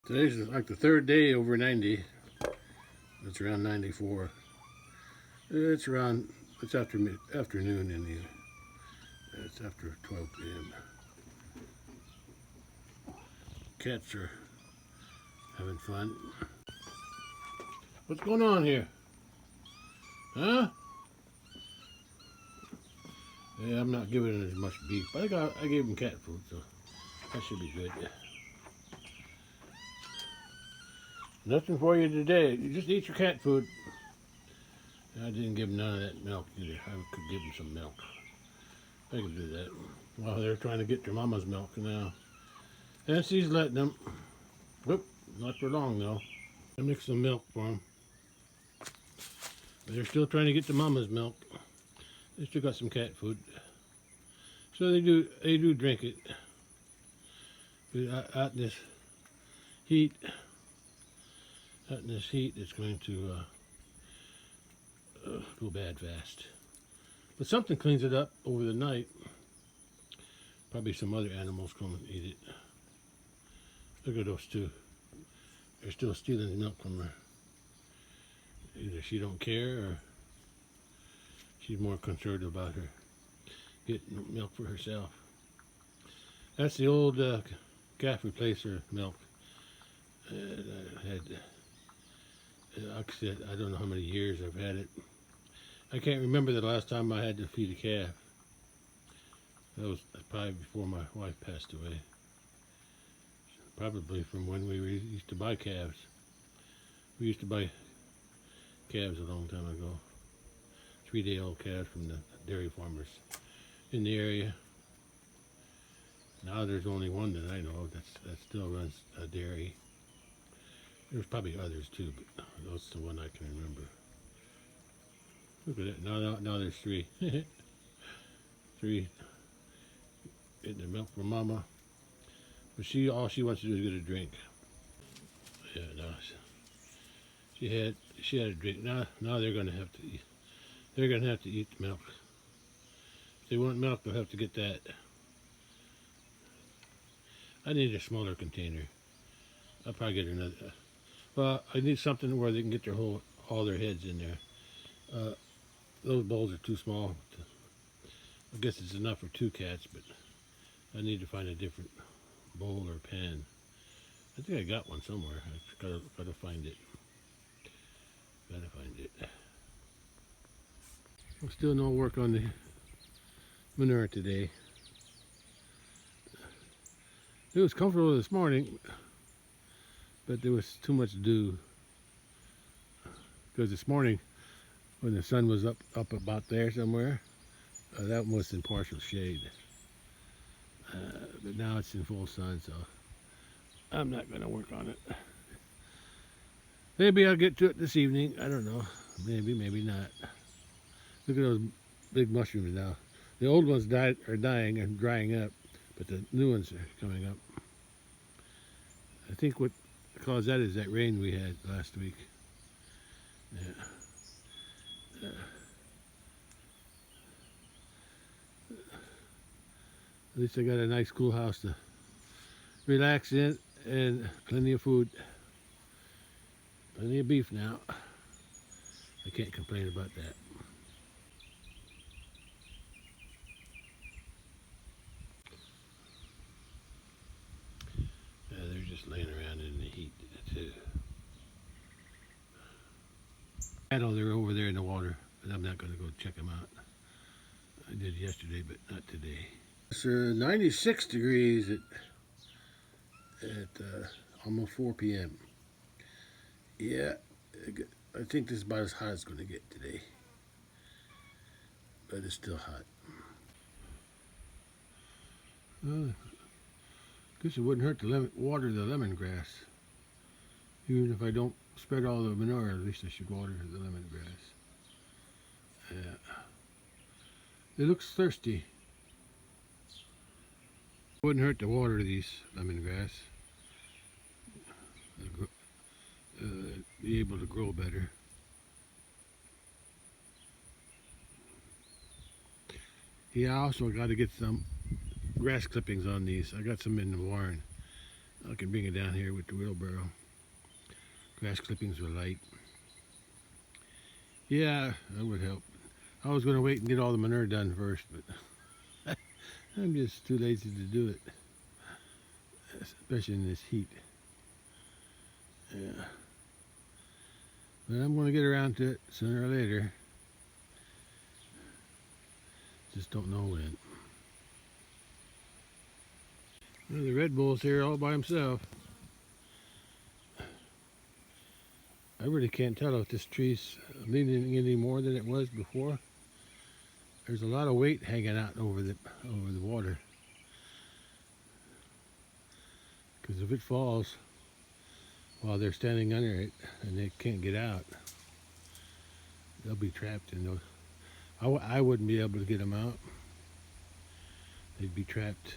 Today's like the third day over 90. It's around 94. It's afternoon in the, it's after 12 p.m. Cats are having fun. What's going on here? Huh? Yeah, I'm not giving it as much beef, but I gave him cat food, so that should be good. Nothing for you today. You just eat your cat food. I didn't give him none of that milk either. I could give him some milk. I could do that. Well, they're trying to get their mama's milk now. And she's letting them. Whoop, not for long though. I mixed some milk for them. But they're still trying to get the mama's milk. They still got some cat food. So they do drink it. But out in this heat, Out in this heat, it's going to go bad fast. But something cleans it up over the night. Probably some other animals come and eat it. Look at those two. They're still stealing the milk from her. Either she don't care or she's more concerned about her getting milk for herself. That's the old calf replacer milk. I had, like I said, I don't know how many years I've had it. I can't remember the last time I had to feed a calf. That was probably before my wife passed away. Probably from when we used to buy calves. We used to buy calves a long time ago. 3-day-old calves from the dairy farmers in the area. Now there's only one that I know of that still runs a dairy. There's probably others too, but that's the one I can remember. Look at it. Now there's three. Three getting the milk from Mama. But all she wants to do is get a drink. Yeah, no. She had a drink. Now they're gonna have to eat. They're gonna have to eat the milk. If they want milk, they'll have to get that. I need a smaller container. I'll probably get another. Well, I need something where they can get all their heads in there. Those bowls are too small. I guess it's enough for 2 cats, but I need to find a different bowl or pan. I think I got one somewhere. I gotta find it. Gotta find it. Still no work on the manure today. It was comfortable this morning, but there was too much dew. Because this morning, when the sun was up about there somewhere, that one was in partial shade. But now it's in full sun, so I'm not going to work on it. Maybe I'll get to it this evening. I don't know. Maybe, maybe not. Look at those big mushrooms now. The old ones are dying and drying up, but the new ones are coming up. I think what caused that is that rain we had last week. Yeah. At least I got a nice cool house to relax in and plenty of food. Plenty of beef now. I can't complain about that. Yeah, they're just laying around in the heat too. I know they're over there in the water, but I'm not going to go check them out. I did yesterday, but not today. It's 96 degrees at almost 4 p.m. Yeah, I think this is about as hot as it's going to get today. But it's still hot. Guess it wouldn't hurt to water the lemongrass. Even if I don't spread all the manure, at least I should water the lemongrass. Yeah. It looks thirsty. Wouldn't hurt to water these lemongrass. Be able to grow better. Yeah, I also got to get some grass clippings on these. I got some in the barn. I can bring it down here with the wheelbarrow. Grass clippings are light. Yeah, that would help. I was going to wait and get all the manure done first, but I'm just too lazy to do it, especially in this heat. Yeah. But I'm going to get around to it sooner or later. Just don't know when. Well, the Red Bull's here all by himself. I really can't tell if this tree's leaning any more than it was before. There's a lot of weight hanging out over the water. Because if it falls while they're standing under it and they can't get out, they'll be trapped in those. I wouldn't be able to get them out. They'd be trapped.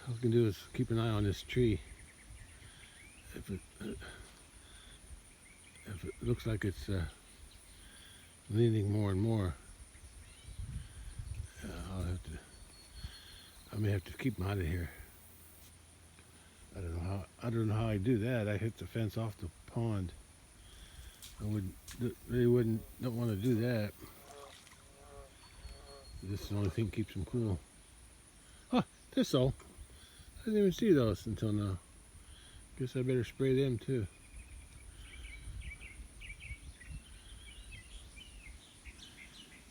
All we can do is keep an eye on this tree if it looks like it's leaning more and more, I may have to keep them out of here. I don't know how I do that. I hit the fence off the pond. Don't want to do that. This is the only thing that keeps them cool. Oh, thistle. I didn't even see those until now. Guess I better spray them too.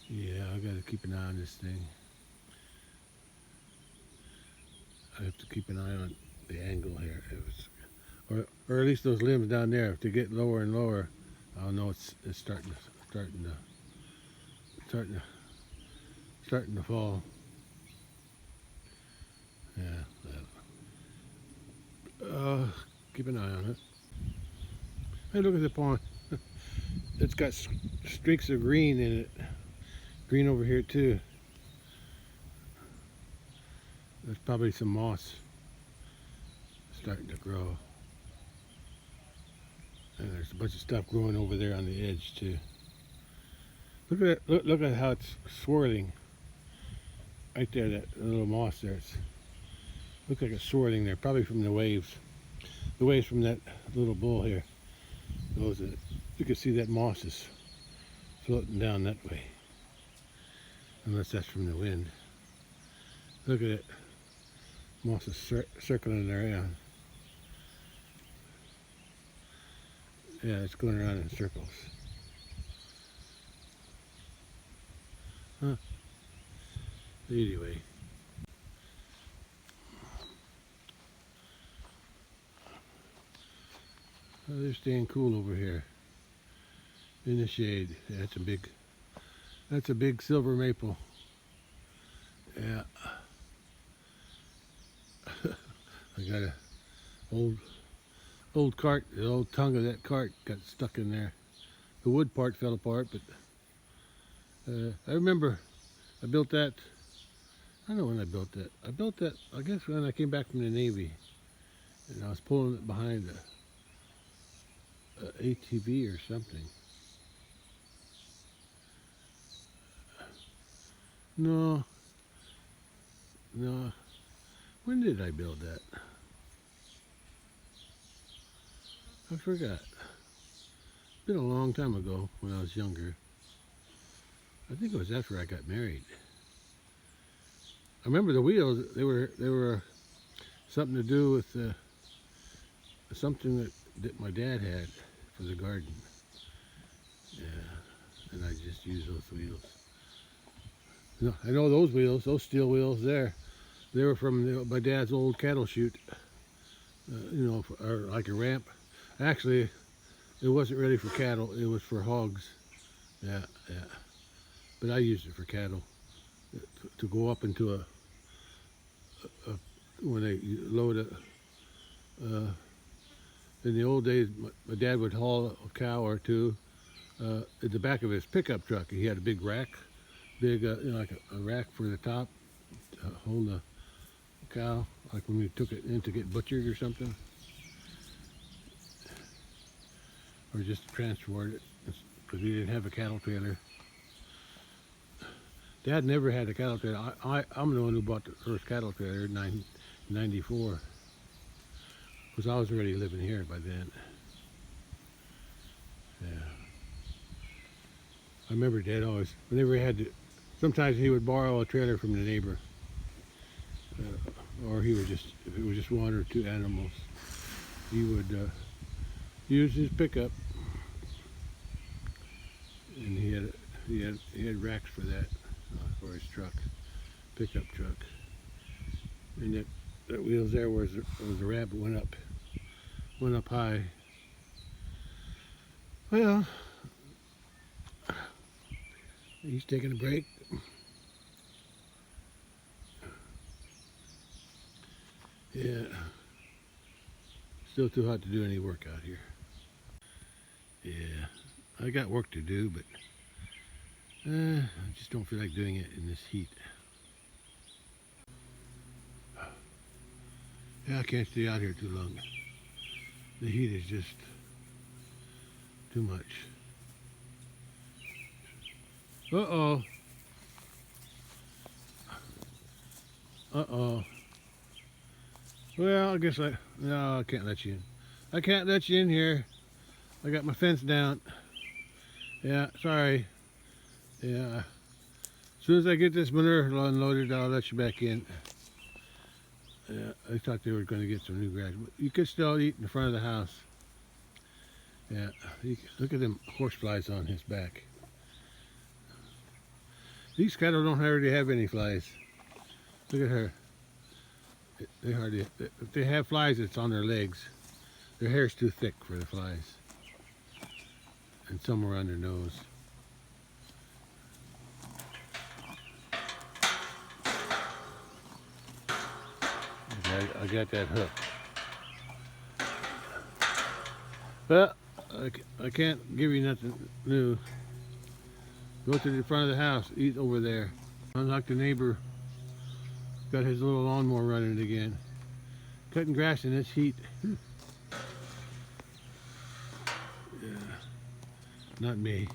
Yeah, I gotta keep an eye on this thing. I have to keep an eye on the angle here. Or at least those limbs down there. If they get lower and lower, I'll know it's starting to fall. Yeah. Keep an eye on it. Hey, look at the pond. It's got streaks of green in it. Green over here too. There's probably some moss starting to grow. And there's a bunch of stuff growing over there on the edge too. Look at it. Look at how it's swirling. Right there, that little moss there. Looks like it's swirling there, probably from the waves. The waves from that little bowl here. You can see that moss is floating down that way. Unless that's from the wind. Look at it. Moss is circling around. Yeah, it's going around in circles. Huh. Anyway. Oh, they're staying cool over here. In the shade. Yeah, that's a big silver maple. Yeah. I got a old cart. The old tongue of that cart got stuck in there. The wood part fell apart, but I remember I built that. I don't know when I built that. I built that, I guess, when I came back from the Navy, and I was pulling it behind a ATV or something. No. When did I build that? I forgot. It's been a long time ago when I was younger. I think it was after I got married. I remember the wheels. They were something to do with something that my dad had for the garden. Yeah, and I just used those wheels. No, I know those wheels, those steel wheels there. They were from my dad's old cattle chute. Or like a ramp. Actually, it wasn't really for cattle. It was for hogs. Yeah. But I used it for cattle to go up into when they load in the old days, my dad would haul a cow or two at the back of his pickup truck. He had a big rack, like a rack for the top to hold the cow, like when we took it in to get butchered or something, or just to transport it, because we didn't have a cattle trailer. Dad never had a cattle trailer. I'm the one who bought the first cattle trailer in 1994, because I was already living here by then. Yeah. I remember Dad always, whenever he had to, sometimes he would borrow a trailer from the neighbor, or he would just, if it was just one or two animals, he would use his pickup, and he had racks for that, for his truck, pickup truck, and that wheels there was a ramp that went up high. Well, he's taking a break. Yeah, still too hot to do any work out here. Yeah, I got work to do, but I just don't feel like doing it in this heat. Yeah, I can't stay out here too long. The heat is just too much. Uh-oh. Uh-oh. Well, I guess no, I can't let you in. I can't let you in here. I got my fence down. Yeah, sorry. Yeah. As soon as I get this manure unloaded, I'll let you back in. Yeah, I thought they were going to get some new grass, but you could still eat in the front of the house. Yeah, look at them horseflies on his back. These cattle don't hardly have any flies. Look at her. They hardly. If they have flies, it's on their legs. Their hair's too thick for the flies, and somewhere on their nose. I got that hook. But I can't give you nothing new. Go to the front of the house, eat over there. Unlike the neighbor, got his little lawnmower running again. Cutting grass in this heat. Yeah, not me.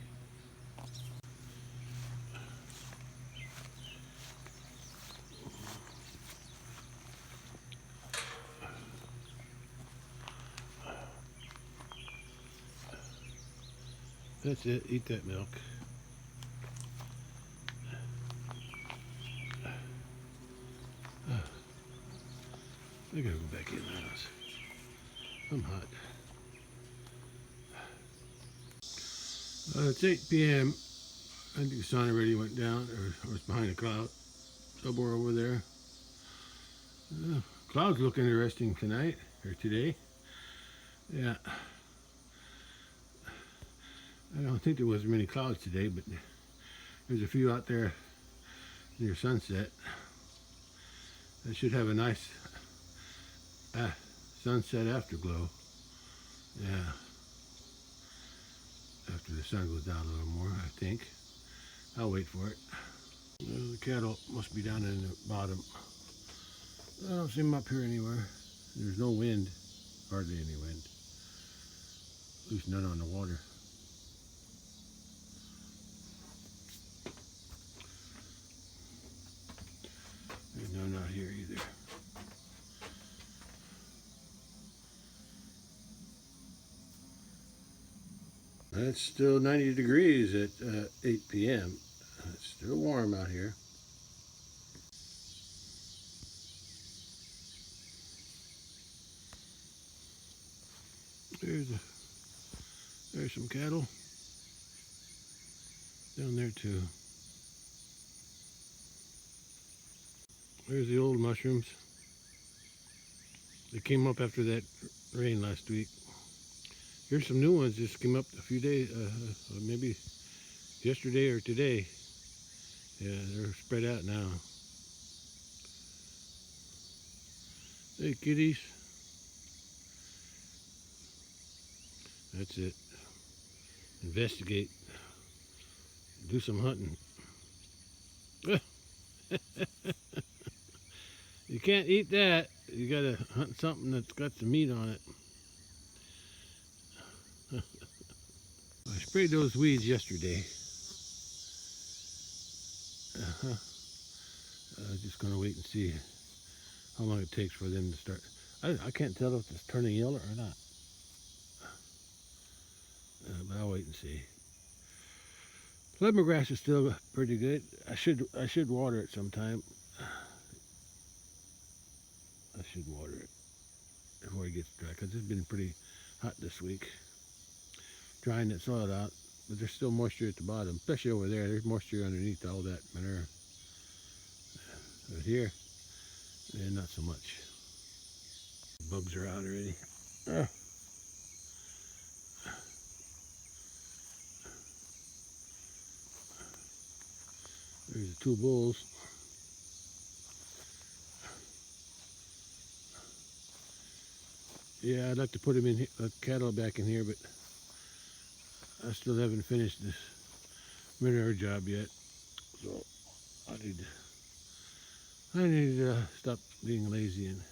That's it, eat that milk. I gotta go back in the house. I'm hot. It's 8 p.m. I think the sun already went down, or it's behind a cloud. Somewhere over there. Clouds look interesting tonight, or today. Yeah. I don't think there was many clouds today, but there's a few out there near sunset. That should have a nice sunset afterglow. Yeah. After the sun goes down a little more, I think. I'll wait for it. The cattle must be down in the bottom. I don't see them up here anywhere. There's no wind, hardly any wind. At least none on the water. There's none out here either. It's still 90 degrees at 8 p.m. It's still warm out here. There's some cattle down there too. There's the old mushrooms. They came up after that rain last week. Here's some new ones just came up a few days, maybe yesterday or today. Yeah, they're spread out now. Hey, kitties. That's it. Investigate. Do some hunting. You can't eat that. You gotta hunt something that's got some meat on it. I sprayed those weeds yesterday. I'm just gonna wait and see how long it takes for them to start. I can't tell if it's turning yellow or not. But I'll wait and see. Lemongrass is still pretty good. I should water it sometime. I should water it before it gets dry, because it's been pretty hot this week. Drying that soil out, but there's still moisture at the bottom, especially over there. There's moisture underneath all that manure. But here, not so much. Bugs are out already. There's the two bulls. Yeah, I'd like to put them in here, cattle back in here, but I still haven't finished this manure job yet. So I need to stop being lazy and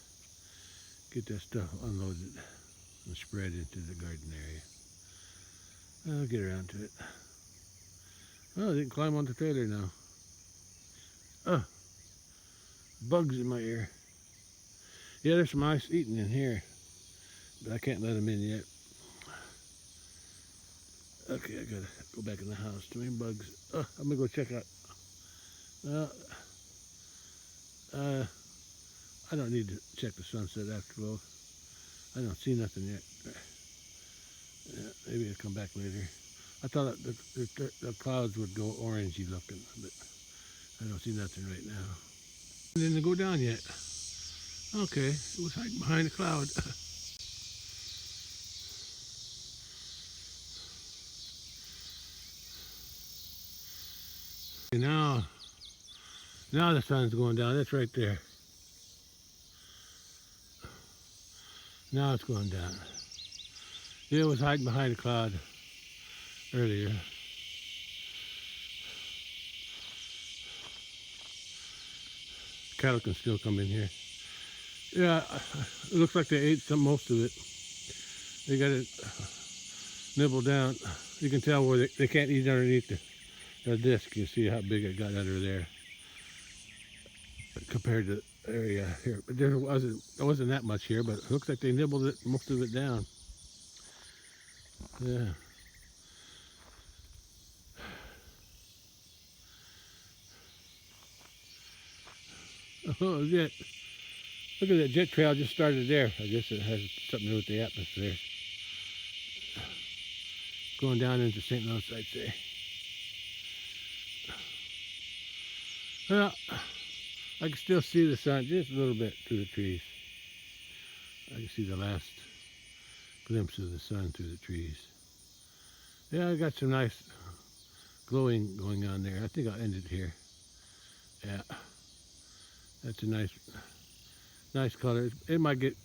get that stuff unloaded. and spread into the garden area. I'll get around to it. Oh, I didn't climb on the trailer now. Oh, bugs in my ear. Yeah, there's some mice eating in here, but I can't let them in yet. Okay, I gotta go back in the house. Too many bugs. Oh, I'm gonna go check out. I don't need to check the sunset after all. I don't see nothing yet. Yeah, maybe I'll come back later. I thought the clouds would go orangey looking, but I don't see nothing right now. It didn't go down yet. Okay, it was hiding behind a cloud. now, now the sun's going down. That's right there. Now it's going down. It was hiding behind a cloud earlier. Cattle can still come in here. Yeah, it looks like they ate most of it. They got it nibbled down. You can tell where they can't eat underneath the disc. You see how big it got under there compared to the area here. But there wasn't that much here, but it looks like they nibbled it, most of it down. Yeah. Oh, jet. Look at that jet trail just started there. I guess it has something to do with the atmosphere. Going down into St. Louis, I'd say. Well, I can still see the sun just a little bit through the trees. I can see the last glimpse of the sun through the trees. Yeah, I got some nice glowing going on there. I think I'll end it here. Yeah, that's a nice color. It might get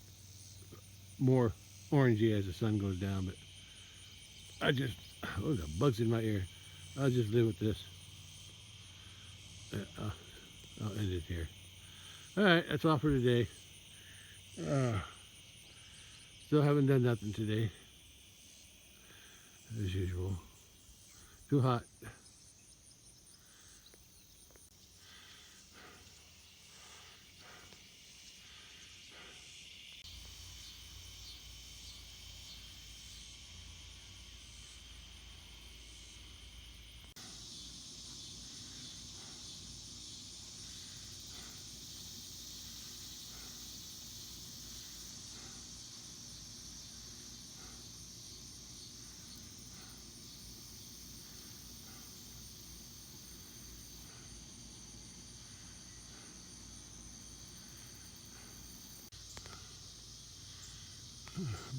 more orangey as the sun goes down, but oh, the bugs in my ear. I'll just live with this. I'll end it here. All right, that's all for today. Still haven't done nothing today, as usual. Too hot.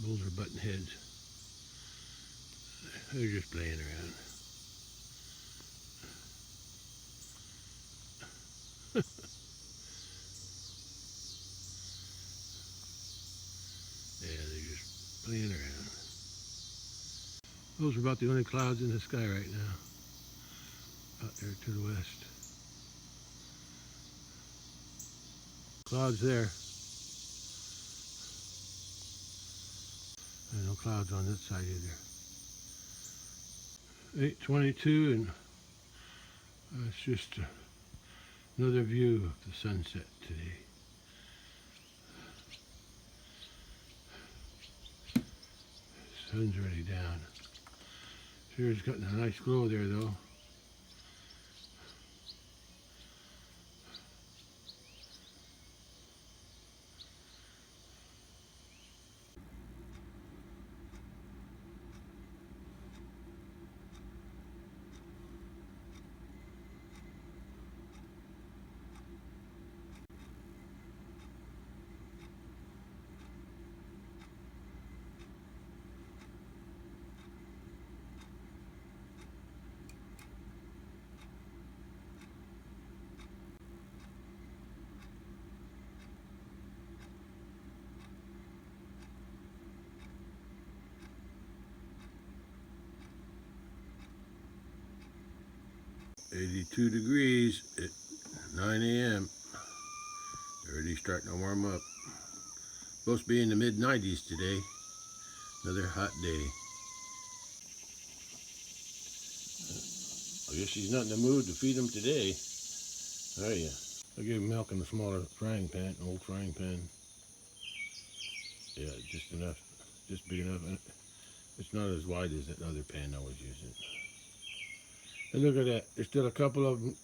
Bulls are butting heads. They're just playing around. Yeah, they're just playing around. Those are about the only clouds in the sky right now. Out there to the west. Clouds there. And no clouds on this side either. 8:22, and it's just another view of the sunset today. Sun's already down. Sure, it's gotten a nice glow there though. .82 degrees at 9 a.m. Already starting to warm up. Supposed to be in the mid-90s today. Another hot day. I guess she's not in the mood to feed him today, are you? I gave him milk in the smaller frying pan, old frying pan. Yeah, just enough, just big enough. It's not as wide as that other pan I was using. And look at that, there's still a couple of them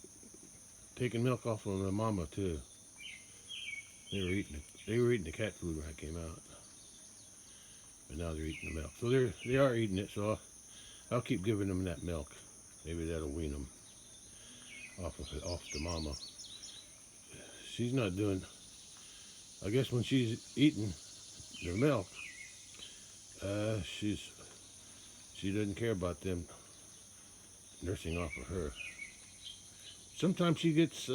taking milk off of the mama too. They were eating the cat food when I came out, but now they're eating the milk. So they are eating it. So I'll keep giving them that milk. Maybe that'll wean them off the mama. She's not doing. I guess when she's eating the milk, she doesn't care about them nursing off of her. Sometimes she gets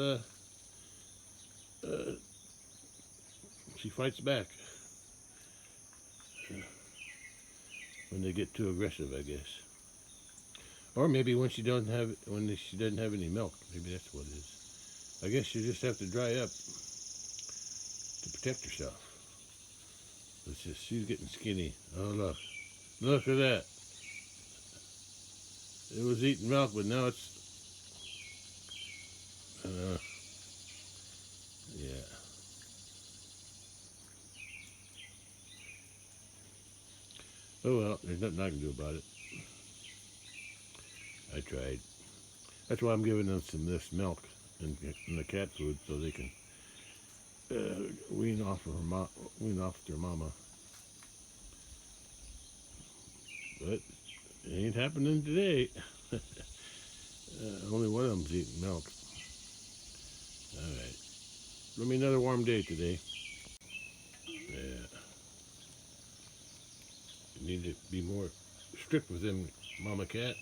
she fights back when they get too aggressive, I guess. Or maybe when she doesn't have any milk, maybe that's what it is. I guess you just have to dry up to protect herself. She's getting skinny. Oh look at that. It was eating milk, but now it's yeah. Oh well, there's nothing I can do about it. I tried. That's why I'm giving them some of this milk and the cat food so they can wean off their mama. But it ain't happening today. Only one of them's eating milk. All right. Give me another warm day today. Yeah. You need to be more strict with them, mama cat.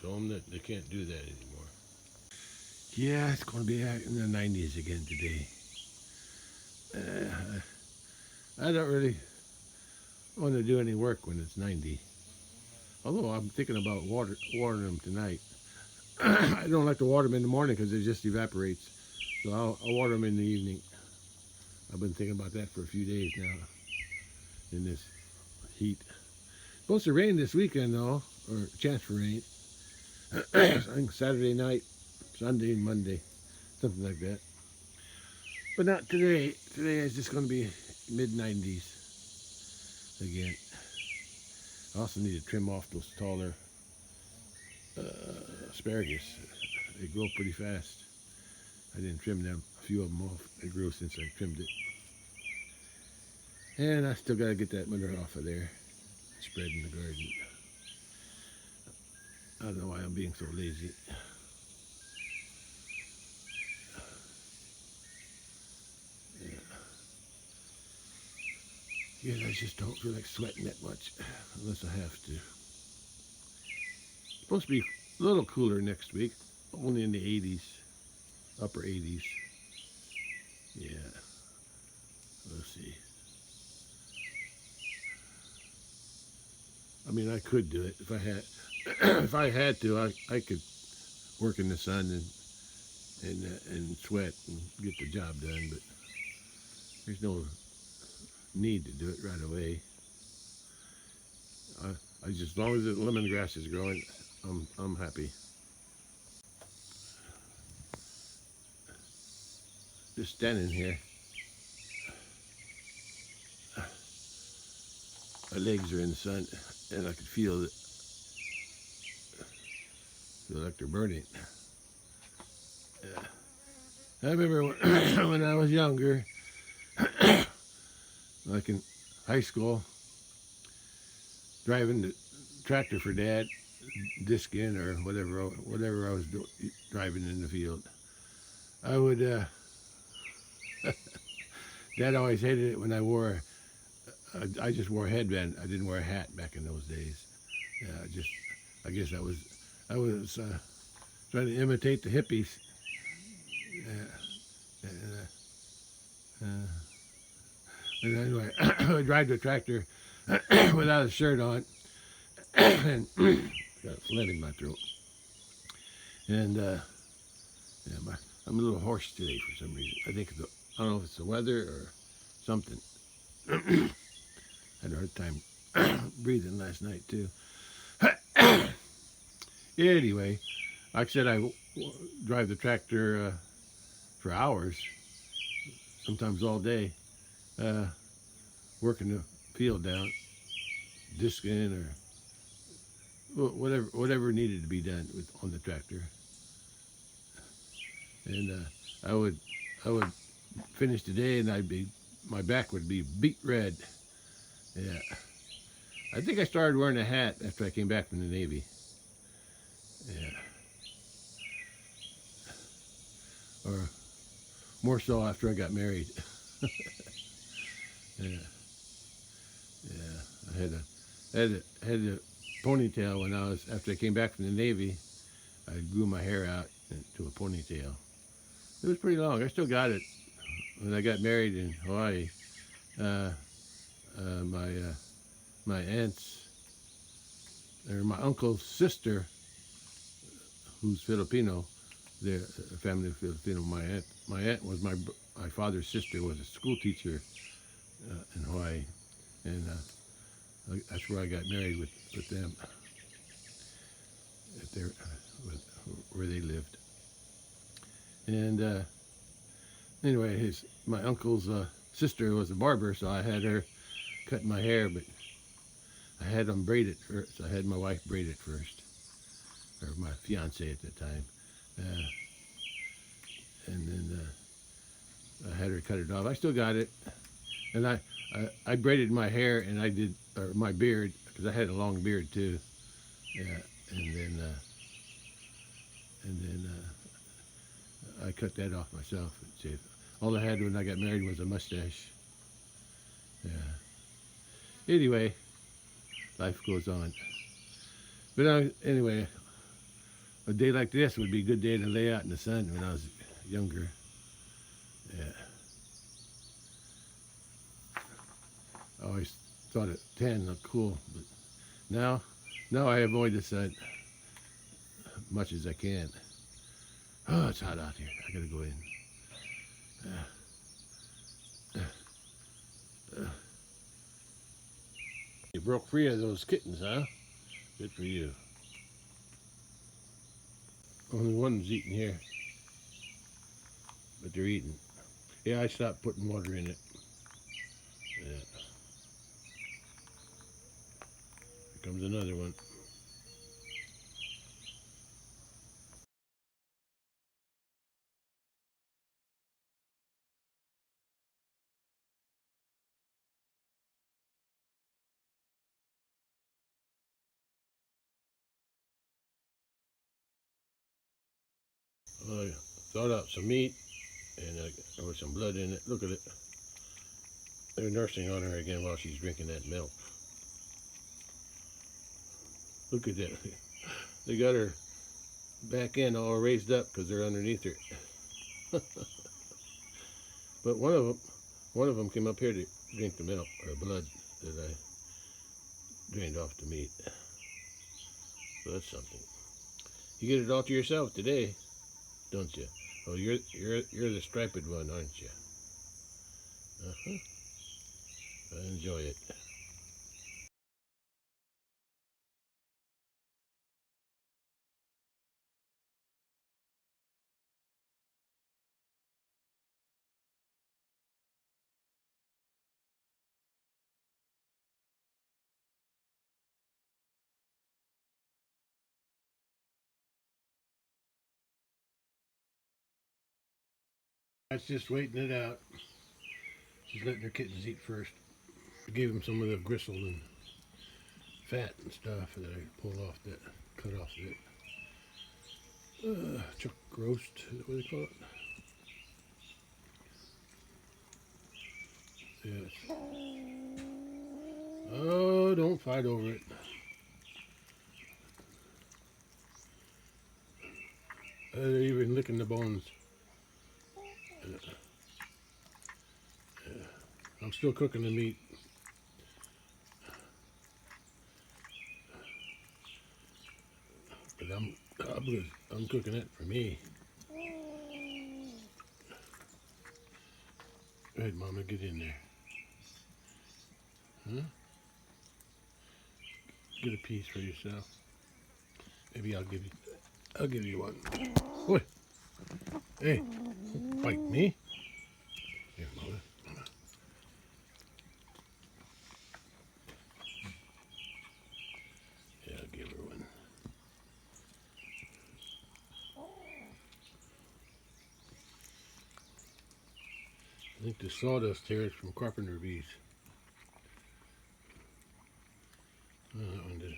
Show them that they can't do that anymore. Yeah, it's going to be in the 90s again today. I don't really want to do any work when it's 90. Although I'm thinking about watering them tonight. I don't like to water them in the morning because it just evaporates. So I'll water them in the evening. I've been thinking about that for a few days now in this heat. Supposed to rain this weekend though, or chance for rain. I think Saturday night, Sunday and Monday, something like that. But not today. Today is just going to be mid-90s again. I also need to trim off those taller asparagus. They grow pretty fast. I didn't trim them, a few of them off. They grew since I trimmed it. And I still got to get that manure off of there, spread in the garden. I don't know why I'm being so lazy. Yeah, I just don't feel like sweating that much unless I have to. It's supposed to be a little cooler next week, only in the 80s, upper 80s. Yeah, we'll see. I mean, I could do it if I had. If I had to, I could work in the sun and sweat and get the job done, but there's no need to do it right away. I just, as long as the lemongrass is growing, I'm happy. Just standing here, my legs are in the sun, and I could feel like they're burning. I remember when I was younger, like in high school, driving the tractor for Dad, disking or whatever I was driving in the field. I would. Dad always hated it when I wore. I just wore a headband. I didn't wear a hat back in those days. Yeah, I guess I was trying to imitate the hippies. And anyway, I would drive the tractor without a shirt on, and got a phlegm in my throat. And yeah, I'm a little hoarse today for some reason. I don't know if it's the weather or something. Had a hard time breathing last night too. Anyway, like I said, drive the tractor for hours, sometimes all day, uh, working the field down, disking or whatever needed to be done on the tractor. And I would finish the day, and my back would be beet red. Yeah, I think I started wearing a hat after I came back from the Navy. Yeah, or more so after I got married. Yeah, yeah. I had a ponytail when I was after I came back from the Navy. I grew my hair out into a ponytail. It was pretty long. I still got it when I got married in Hawaii. Uh, my aunt's or my uncle's sister, who's Filipino, their family of Filipino. My aunt was my father's sister was a school teacher in Hawaii, and that's where I got married with them at their where they lived. And anyway, my uncle's sister was a barber, so I had her cut my hair, but I had them braid it first. So I had my wife braid it first, or my fiance at the time, uh, and then I had her cut it off. I still got it, and I braided my hair and I did or my beard because I had a long beard too. Yeah, and then I cut that off myself. See, all I had when I got married was a mustache. Yeah. Anyway, life goes on. But anyway, a day like this would be a good day to lay out in the sun when I was younger. Yeah. I always thought a tan looked cool, but now, now I avoid the sun as much as I can. Oh, it's hot out here. I gotta go in. You broke free of those kittens, huh? Good for you. Only one's eating here, but they're eating. Yeah, I stopped putting water in it. Yeah. Here comes another one. I thawed out some meat, and there was some blood in it. Look at it. They're nursing on her again while she's drinking that milk. Look at that. They got her back end all raised up because they're underneath her. But one of them came up here to drink the milk or blood that I drained off the meat. So that's something. You get it all to yourself today, don't you? Oh, you're the striped one, aren't you? Uh-huh. Enjoy it. That's just waiting it out. She's letting her kittens eat first. I gave them some of the gristle and fat and stuff that I pulled off that, cut off that. Chuck roast, is that what they call it? Yes. Oh, don't fight over it. They're even licking the bones. I'm still cooking the meat. But I'm cooking it for me. Go ahead, Mama, get in there. Huh? get a piece for yourself. Maybe I'll give you one. Oi. Hey, don't bite me. Here, Mother. Yeah, I'll give her one. I think the sawdust here is from carpenter bees. Oh, that one did.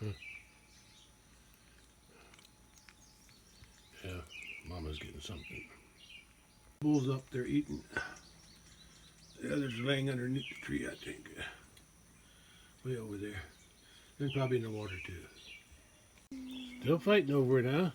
Huh. Yeah, Mama's getting something. Bull's up there eating. The other's laying underneath the tree, I think. Way over there. And probably in the water too. Still fighting over it, huh?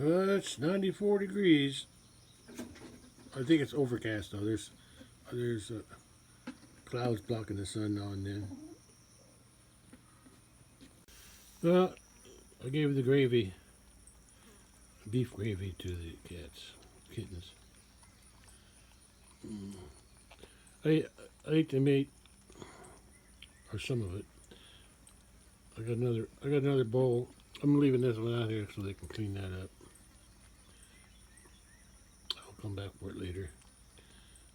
It's 94 degrees. I think it's overcast though. There's clouds blocking the sun now and then. I gave the gravy, beef gravy, to the kittens. I ate the meat, or some of it. I got another bowl. I'm leaving this one out here so they can clean that up. I'll come back for it later.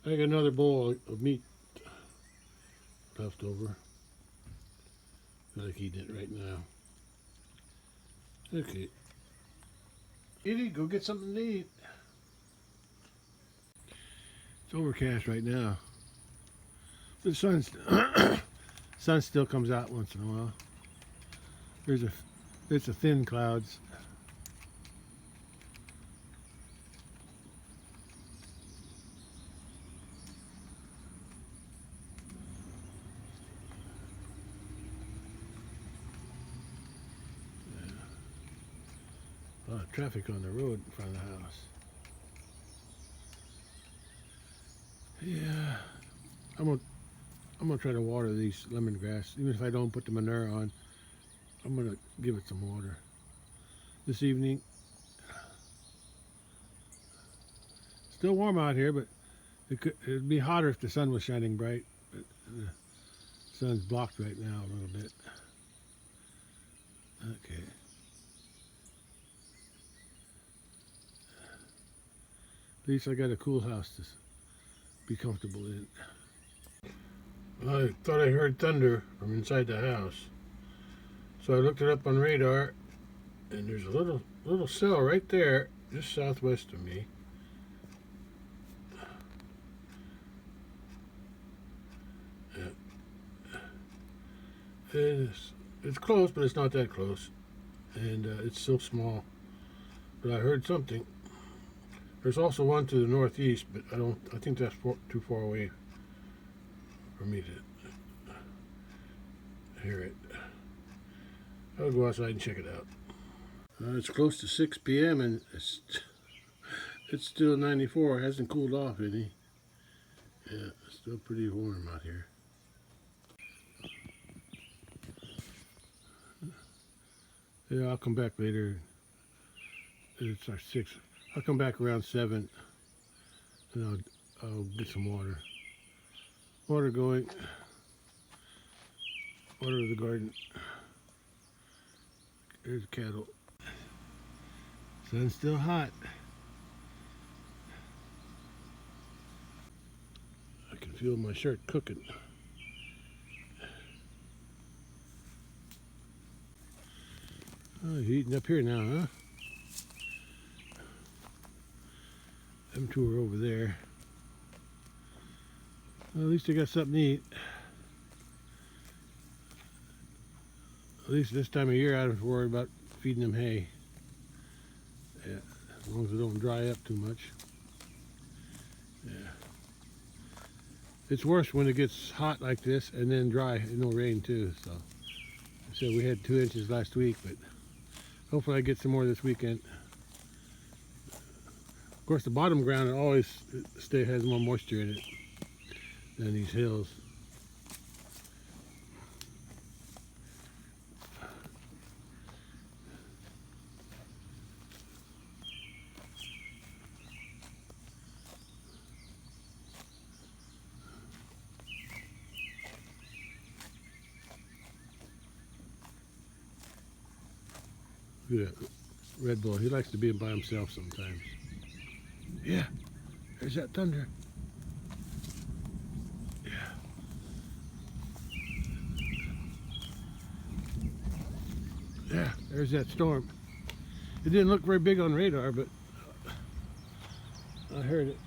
I got another bowl of meat left over. I feel like eating it right now. Okay. Edie, go get something to eat. It's overcast right now. The sun still comes out once in a while. There's a thin clouds. A lot of traffic on the road in front of the house. Yeah, I'm gonna try to water these lemongrass. Even if I don't put the manure on, I'm gonna give it some water this evening. Still warm out here, but it'd be hotter if the sun was shining bright. But the sun's blocked right now a little bit. Okay. At least I got a cool house to be comfortable in. I thought I heard thunder from inside the house, so I looked it up on radar, and there's a little cell right there, just southwest of me. It's close, but it's not that close, and it's so small. But I heard something. There's also one to the northeast, but I think that's too far away for me to hear it. I'll go outside and check it out. It's close to 6 p.m. and it's still 94. It hasn't cooled off any. Yeah, it's still pretty warm out here. Yeah, I'll come back later. It's our 6. I'll come back around 7 and I'll get some water. Water going. Water the garden. There's cattle. Sun's still hot. I can feel my shirt cooking. Oh, you're eating up here now, huh? Them two are over there. Well, at least they got something to eat. At least this time of year, I don't have to worry about feeding them hay. Yeah, as long as they don't dry up too much. Yeah. It's worse when it gets hot like this and then dry and no rain too. So I said we had 2 inches last week, but hopefully I get some more this weekend. Of course, the bottom ground always has more moisture in it than these hills. Look at that Red Bull. He likes to be by himself sometimes. Yeah, there's that thunder. Yeah. Yeah, there's that storm. It didn't look very big on radar, but I heard it.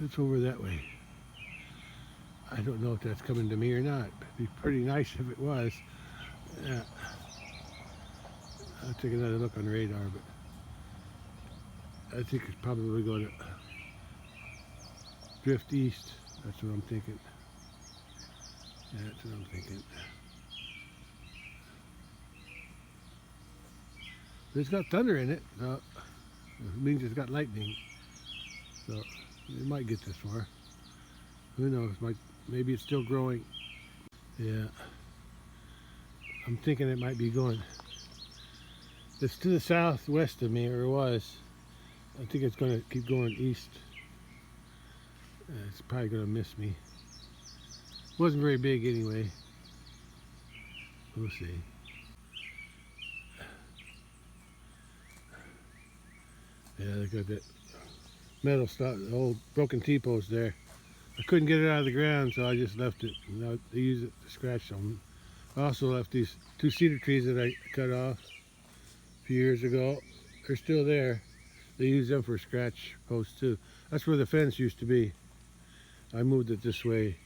It's over that way. I don't know if that's coming to me or not. It'd be pretty nice if it was. Yeah. I'll take another look on the radar, but I think it's probably going to drift east. That's what I'm thinking. Yeah, that's what I'm thinking. It's got thunder in it. It means it's got lightning. So it might get this far. Who knows? Maybe it's still growing. Yeah. I'm thinking it might be going. It's to the southwest of me, or it was. I think it's going to keep going east. It's probably going to miss me. Wasn't very big anyway. We'll see. Yeah, they got that metal stuff, the old broken T-post there. I couldn't get it out of the ground, so I just left it. And I use it to scratch them. I also left these 2 cedar trees that I cut off a few years ago. They're still there. They use them for scratch posts too. That's where the fence used to be. I moved it this way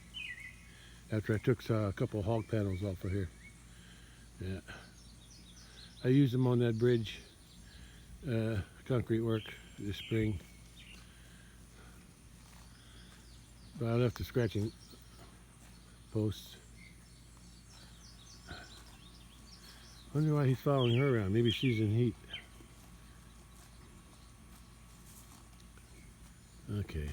after I took a couple of hog panels off of here. Yeah. I used them on that bridge, concrete work this spring. But I left the scratching posts. Wonder why he's following her around. Maybe she's in heat. Okay.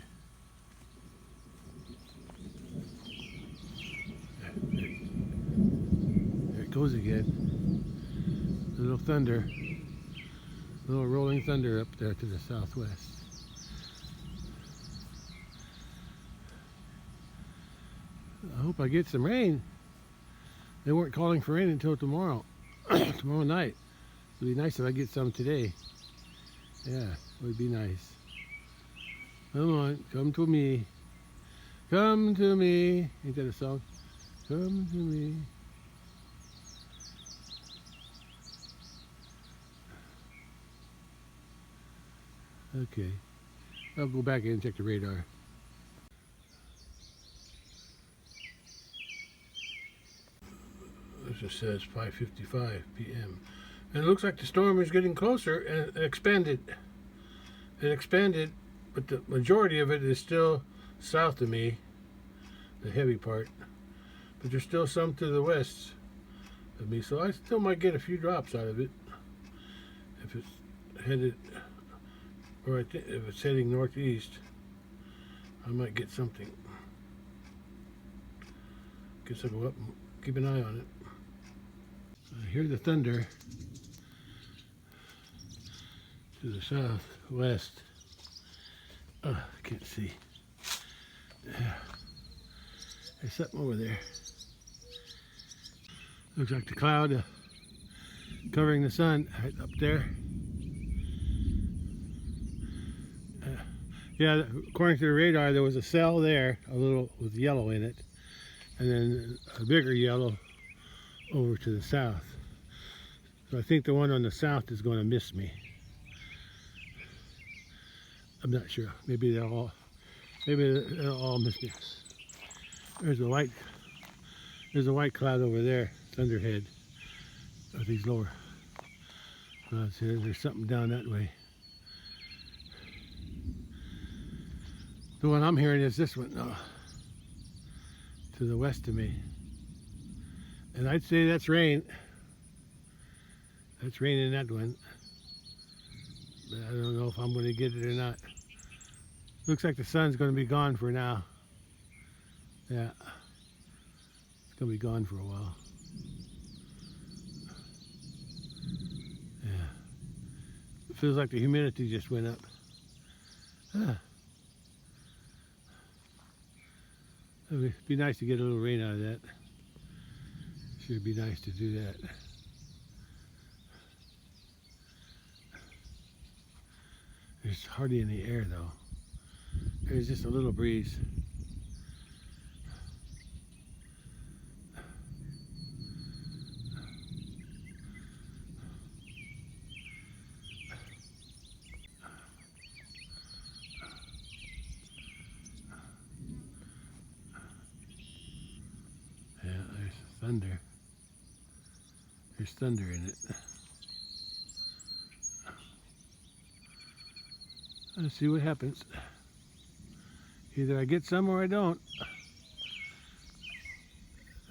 There it goes again. A little thunder. A little rolling thunder up there to the southwest. I hope I get some rain. They weren't calling for rain until tomorrow. Tomorrow night. It'd be nice if I get some today. Yeah, it would be nice. Come on, come to me. Come to me. Ain't that a song? Come to me. Okay. I'll go back in and check the radar. It just says 5:55 p.m. And it looks like the storm is getting closer and expanded. It expanded, but the majority of it is still south of me, the heavy part. But there's still some to the west of me, so I still might get a few drops out of it if it's headed, or if it's heading northeast. I might get something. Guess I'll go up and keep an eye on it. I hear the thunder to the southwest. Oh, I can't see. Yeah. There's something over there. Looks like the cloud covering the sun right up there. Yeah, according to the radar, there was a cell there, a little with yellow in it, and then a bigger yellow over to the south. So I think the one on the south is going to miss me. I'm not sure. Maybe they'll all miss me. There's a white cloud over there, thunderhead of these lower clouds here. There's something down that way. The one I'm hearing is this one, to the west of me. And I'd say that's rain. That's rain in that one. But I don't know if I'm going to get it or not. Looks like the sun's going to be gone for now. Yeah. It's going to be gone for a while. Yeah. It feels like the humidity just went up. It'd be nice to get a little rain out of that. Should be nice to do that. There's hardly any air though. There's just a little breeze. Yeah, there's thunder. There's thunder in it. Let's see what happens. Either I get some or I don't.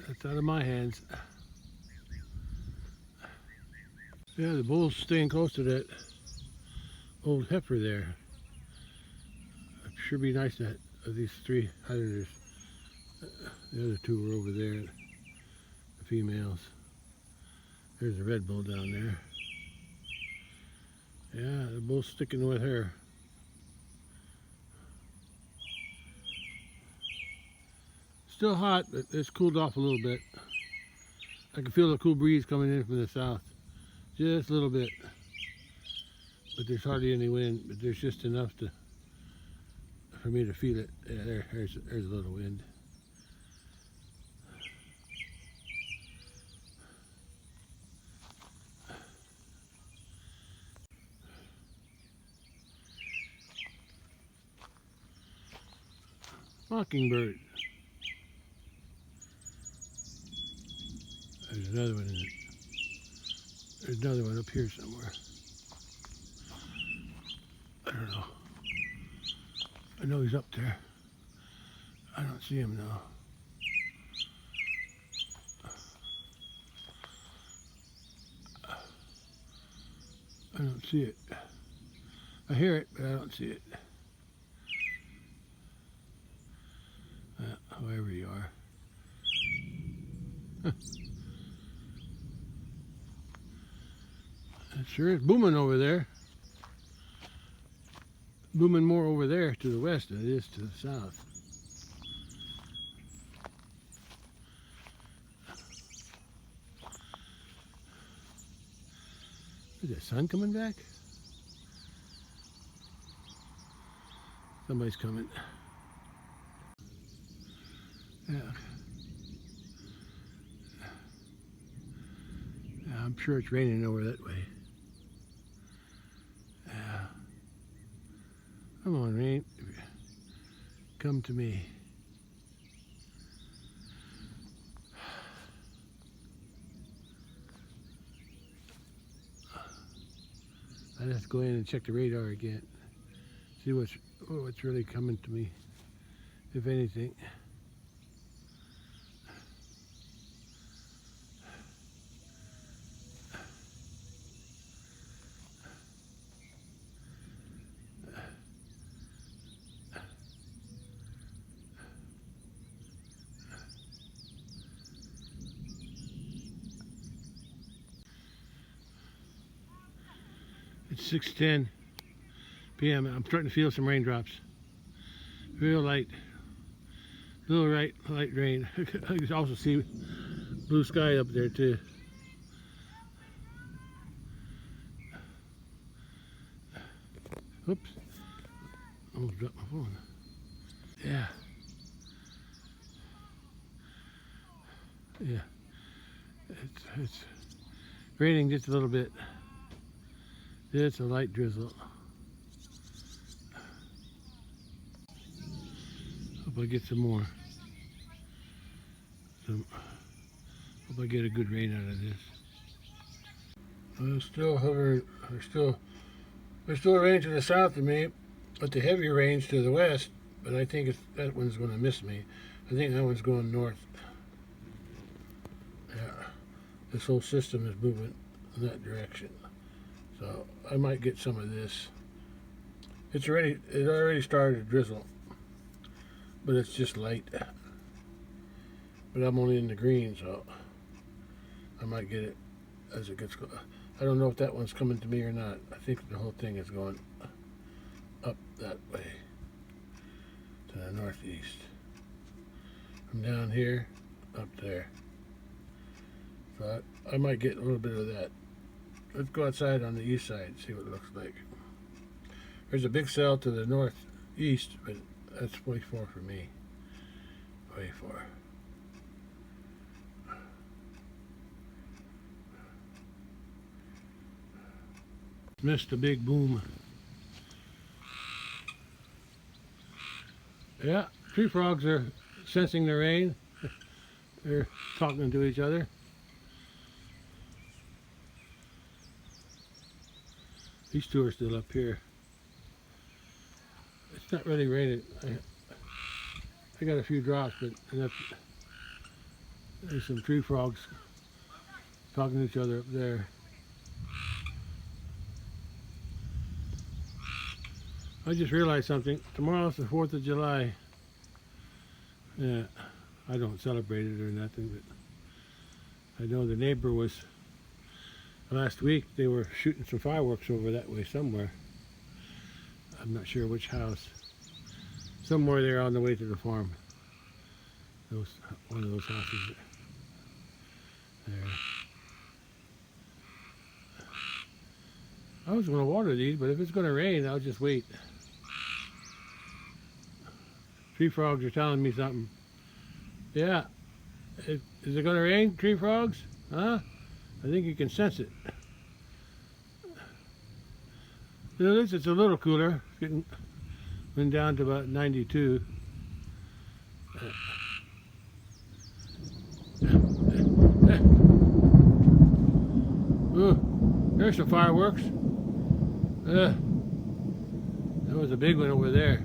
That's out of my hands. Yeah, the bull's staying close to that old heifer there. It sure be nice to have these three Highlanders. The other two were over there, the females. There's a red bull down there. Yeah, the bull's sticking with her. Still hot, but it's cooled off a little bit. I can feel the cool breeze coming in from the south. Just a little bit. But there's hardly any wind, but there's just enough for me to feel it. Yeah, there's a little wind. Mockingbird. There's another one in it. There's another one up here somewhere. I don't know. I know he's up there. I don't see him now. I don't see it. I hear it, but I don't see it. Whoever you are. It sure is booming over there. Booming more over there to the west than it is to the south. Is the sun coming back? Somebody's coming. Yeah. I'm sure it's raining over that way. Yeah. Come on, rain. Come to me. I'd have to go in and check the radar again. See what's really coming to me, if anything. It's 6:10 p.m. I'm starting to feel some raindrops. Real light. Little light rain. I can also see blue sky up there too. Oops. Almost dropped my phone. Yeah. Yeah. It's raining just a little bit. It's a light drizzle. Hope I get some more. Hope I get a good rain out of this. There's still rain to the south of me, but the heavier rains to the west. but I think that one's going to miss me. I think that one's going north. Yeah, this whole system is moving in that direction. So I might get some of this. It already started to drizzle, but it's just light. But I'm only in the green, so I might get it as it gets. I don't know if that one's coming to me or not. I think the whole thing is going up that way to the northeast. From down here up there. So I might get a little bit of that. Let's go outside on the east side and see what it looks like. There's a big cell to the northeast, but that's way far for me. Way far. Missed a big boom. Yeah, tree frogs are sensing the rain. They're talking to each other. These two are still up here. It's not really raining. I got a few drops, but there's some tree frogs talking to each other up there. I just realized something. Tomorrow's the 4th of July. Yeah, I don't celebrate it or nothing, but I know the neighbor was, last week they were shooting some fireworks over that way somewhere. I'm not sure which house. Somewhere there on the way to the farm. One of those houses there. I was going to water these, but if it's going to rain, I'll just wait. Tree frogs are telling me something. Yeah. Is it going to rain, tree frogs? Huh? I think you can sense it. At least it's a little cooler. Went down to about 92. There's some fireworks. That was a big one over there.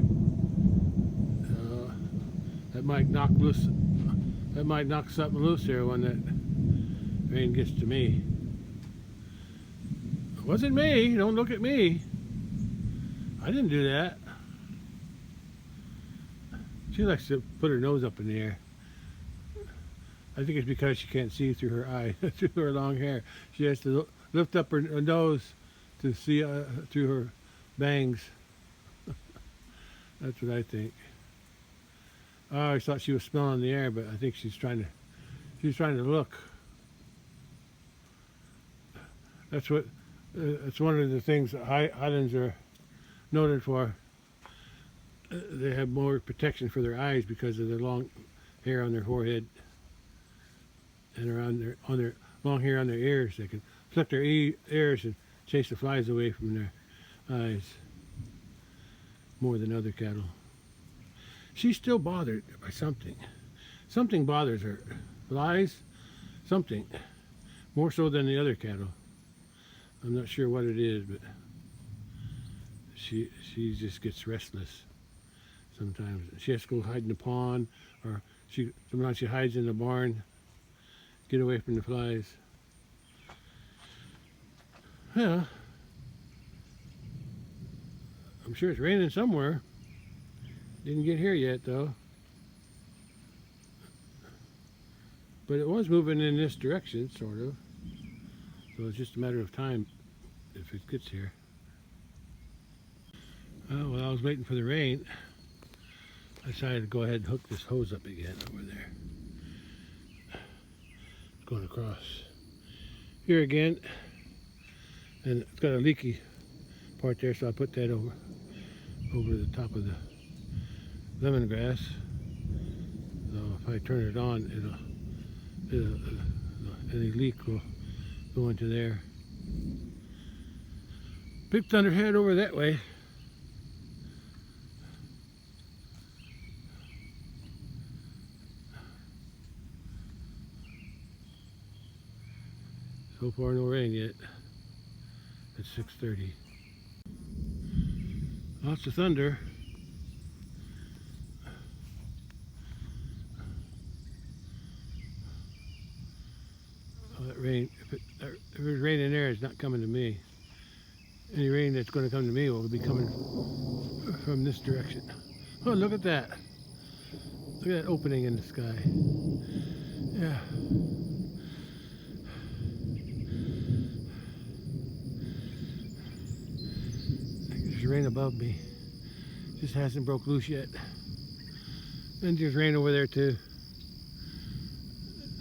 That might knock loose. That might knock something loose here when that rain gets to me. It wasn't me. Don't look at me. I didn't do that. She likes to put her nose up in the air. I think it's because she can't see through her eye, through her long hair. She has to lift up her nose to see through her bangs. That's what I think. I always thought she was smelling the air, but I think she's trying to look. That's one of the things that Highlands are noted for. They have more protection for their eyes because of their long hair on their forehead and around on their long hair on their ears. They can flick their ears and chase the flies away from their eyes more than other cattle. She's still bothered by something. Something bothers her. Flies, something. More so than the other cattle. I'm not sure what it is, but she just gets restless sometimes. She has to go hide in the pond, or sometimes she hides in the barn, get away from the flies. Yeah. I'm sure it's raining somewhere. Didn't get here yet though. But it was moving in this direction, sort of. So it's just a matter of time if it gets here. Well, I was waiting for the rain. I decided to go ahead and hook this hose up again over there. It's going across here again. And it's got a leaky part there, so I put that over the top of the lemongrass. So if I turn it on, any leak will go into there. Big thunderhead over that way. So far no rain yet. It's 6:30. Lots of thunder. coming to me. Any rain that's going to come to me will be coming from this direction. Oh, look at that. Look at that opening in the sky. Yeah. There's rain above me. Just hasn't broke loose yet. And there's rain over there too.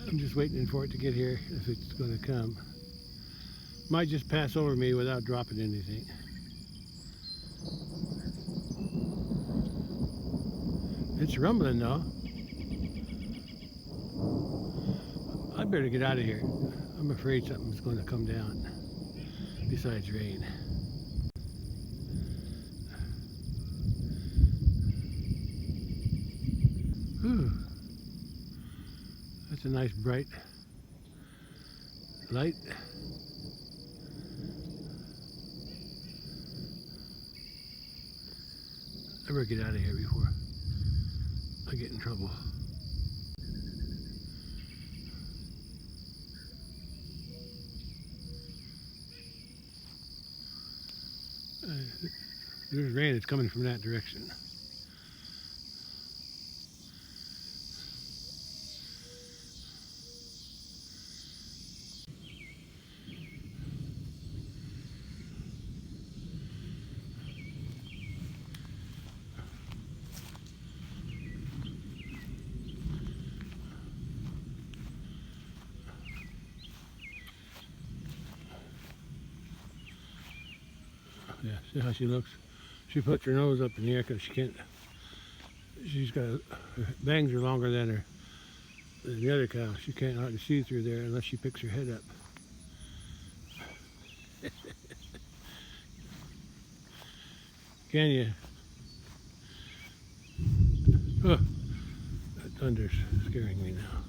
I'm just waiting for it to get here if it's going to come. Might just pass over me without dropping anything. It's rumbling though. I better get out of here. I'm afraid something's going to come down besides rain. Whew. That's a nice bright light. I better get out of here before I get in trouble. There's rain that's coming from that direction. Yeah, see how she looks? She puts her nose up in the air because she can't. She's got her bangs are longer than the other cow. She can't hardly see through there unless she picks her head up. Can you? Oh, that thunder's scaring me now.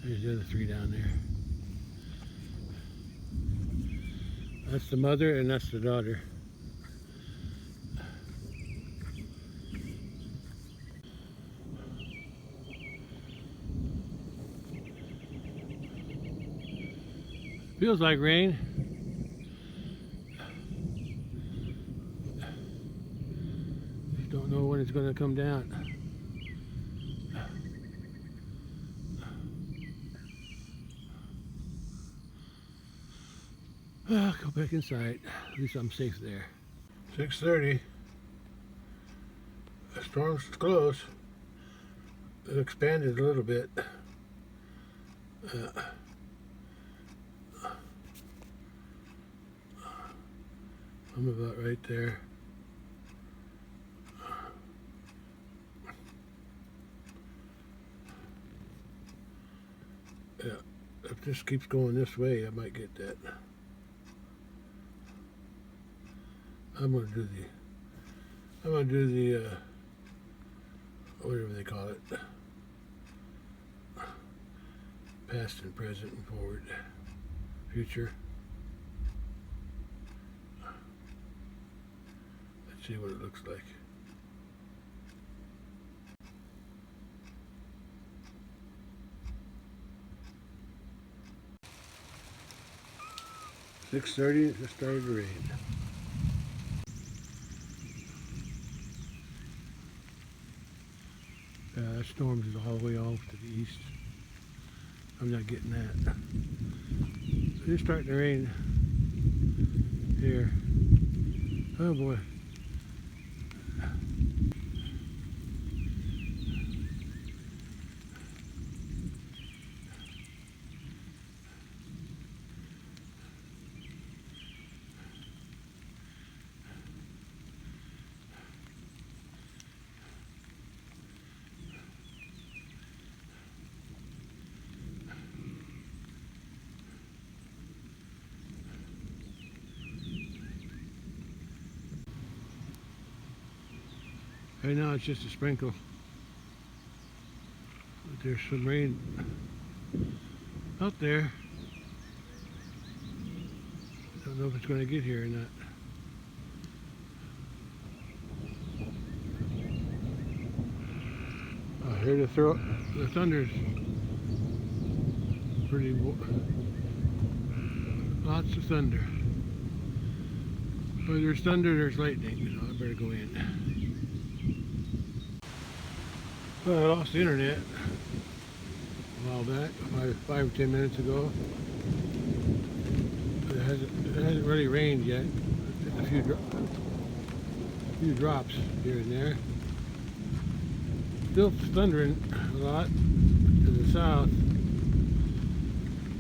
There's the other three down there. That's the mother and that's the daughter. Feels like rain. Just don't know when it's going to come down. I'll go back inside. At least I'm safe there. 6:30. The storm's close. It expanded a little bit. I'm about right there. Yeah, if this keeps going this way, I might get that. I'm gonna do the whatever they call it, past and present and forward, future. Let's see what it looks like. "6:30, it just started to rain. That storm is all the way off to the east. I'm not getting that. It's starting to rain here. Oh boy. Right now it's just a sprinkle. But there's some rain out there. Don't know if it's going to get here or not. I hear the thunder's pretty Lots of thunder. Where there's thunder, there's lightning, so I better go in. Well, I lost the internet a while back, 5 or 10 minutes ago. But it hasn't really rained yet. Just a few drops here and there. Still thundering a lot to the south.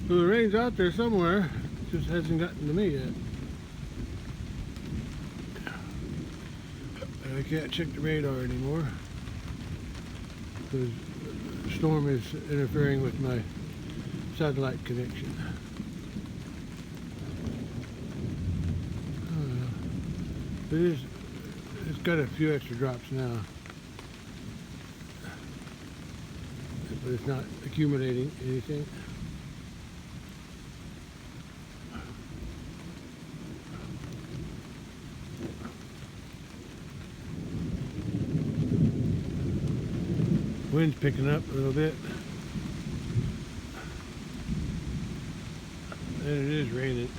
So the rain's out there somewhere. It just hasn't gotten to me yet. I can't check the radar anymore because the storm is interfering with my satellite connection. It's got a few extra drops now, but it's not accumulating anything. Wind's picking up a little bit, and it is raining.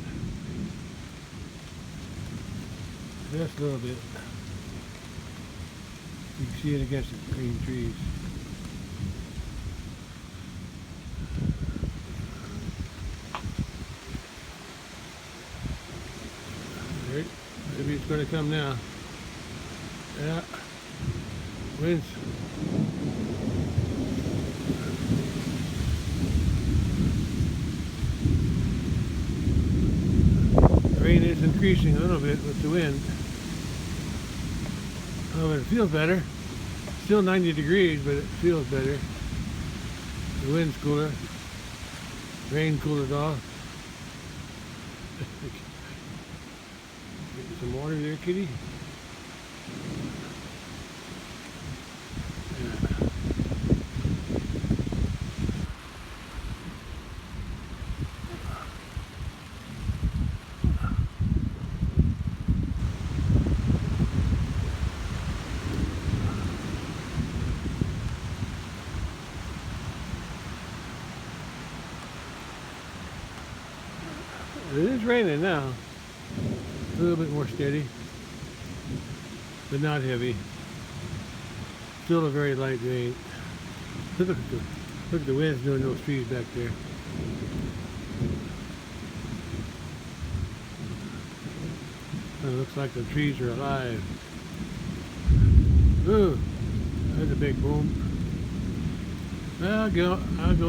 Just a little bit. You can see it against the green trees. Right. Maybe it's going to come now. Yeah. Winds. The rain is increasing a little bit with the wind. Oh, but it feels better. Still 90 degrees, but it feels better. The wind's cooler. Rain cooled it off. Getting some water there, kitty. Yeah. It is raining now. A little bit more steady, but not heavy. Still a very light rain. Look at the wind's doing those trees back there. It looks like the trees are alive. Ooh, there's a big boom. I'll go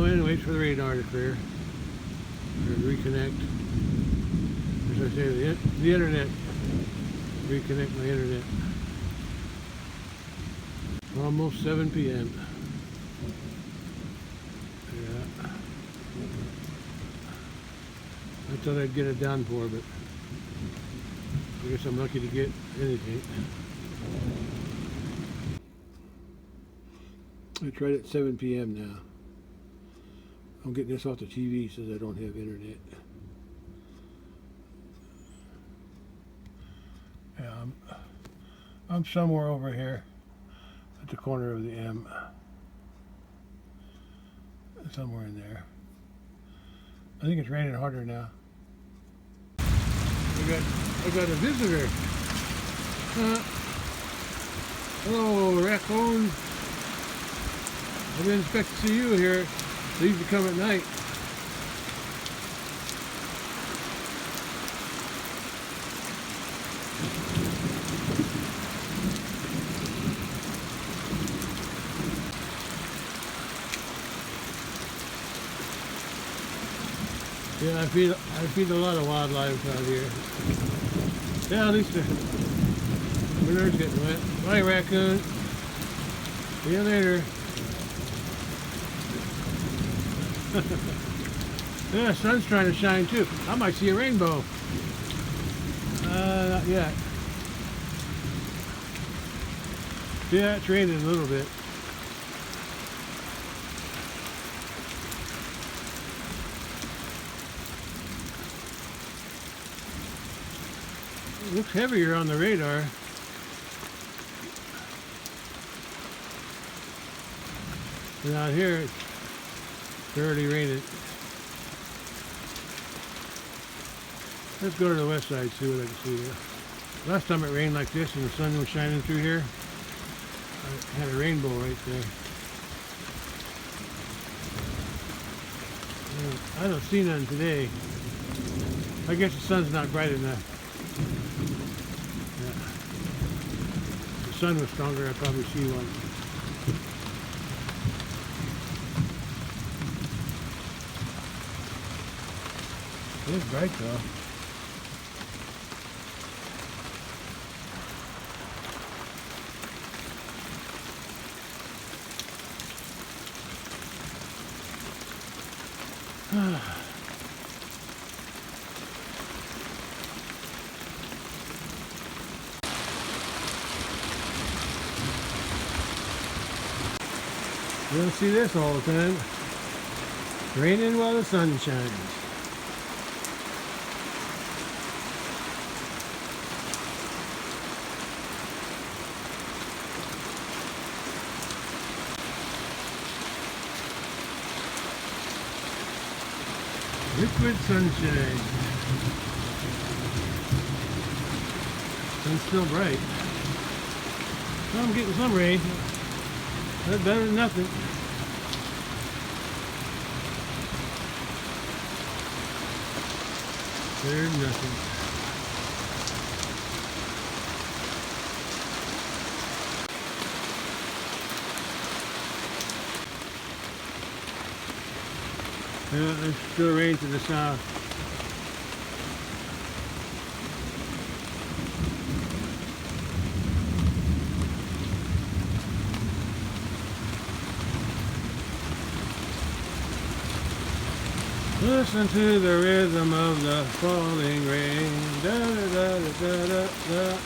in and wait for the radar to clear or reconnect. As I say, the internet. Reconnect my internet. Almost 7 p.m. Yeah. I thought I'd get a downpour, but I guess I'm lucky to get anything. It's right at 7 p.m. now. I'm getting this off the TV, says I don't have internet. Yeah, I'm somewhere over here at the corner of the M. Somewhere in there. I think it's raining harder now. I got a visitor. Hello, raccoon. I didn't expect to see you here. They usually come at night. Yeah, I feed a lot of wildlife out here. Yeah, at least the manure's getting wet. Bye, raccoon. See you later. Yeah, the sun's trying to shine too. I might see a rainbow. Not yet. Yeah, it's raining a little bit. It looks heavier on the radar. And out here, it's barely raining. Let's go to the west side, see what I can see there. Last time it rained like this and the sun was shining through here, I had a rainbow right there. I don't see none today. I guess the sun's not bright enough. Yeah. If the sun was stronger, I'd probably see one. It's bright though. You don't see this all the time. Raining while the sun shines. Liquid sunshine. Sun's still bright. Well, I'm getting some rain. That's better than nothing. Better than nothing. Yeah, there's still rain to the south. Listen to the rhythm of the falling rain. Da da da da da da.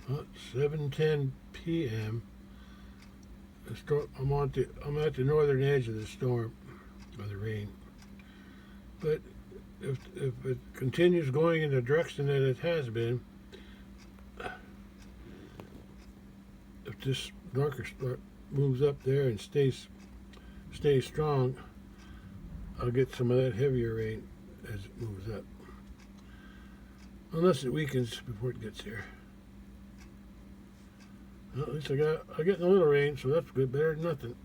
Well, 7:10 p.m. I'm at the northern edge of the storm, of the rain. But if it continues going in the direction that it has been, if this darker moves up there and stays strong, I'll get some of that heavier rain as it moves up. Unless it weakens before it gets here. Well, at least I get a little rain, so that's good, better than nothing.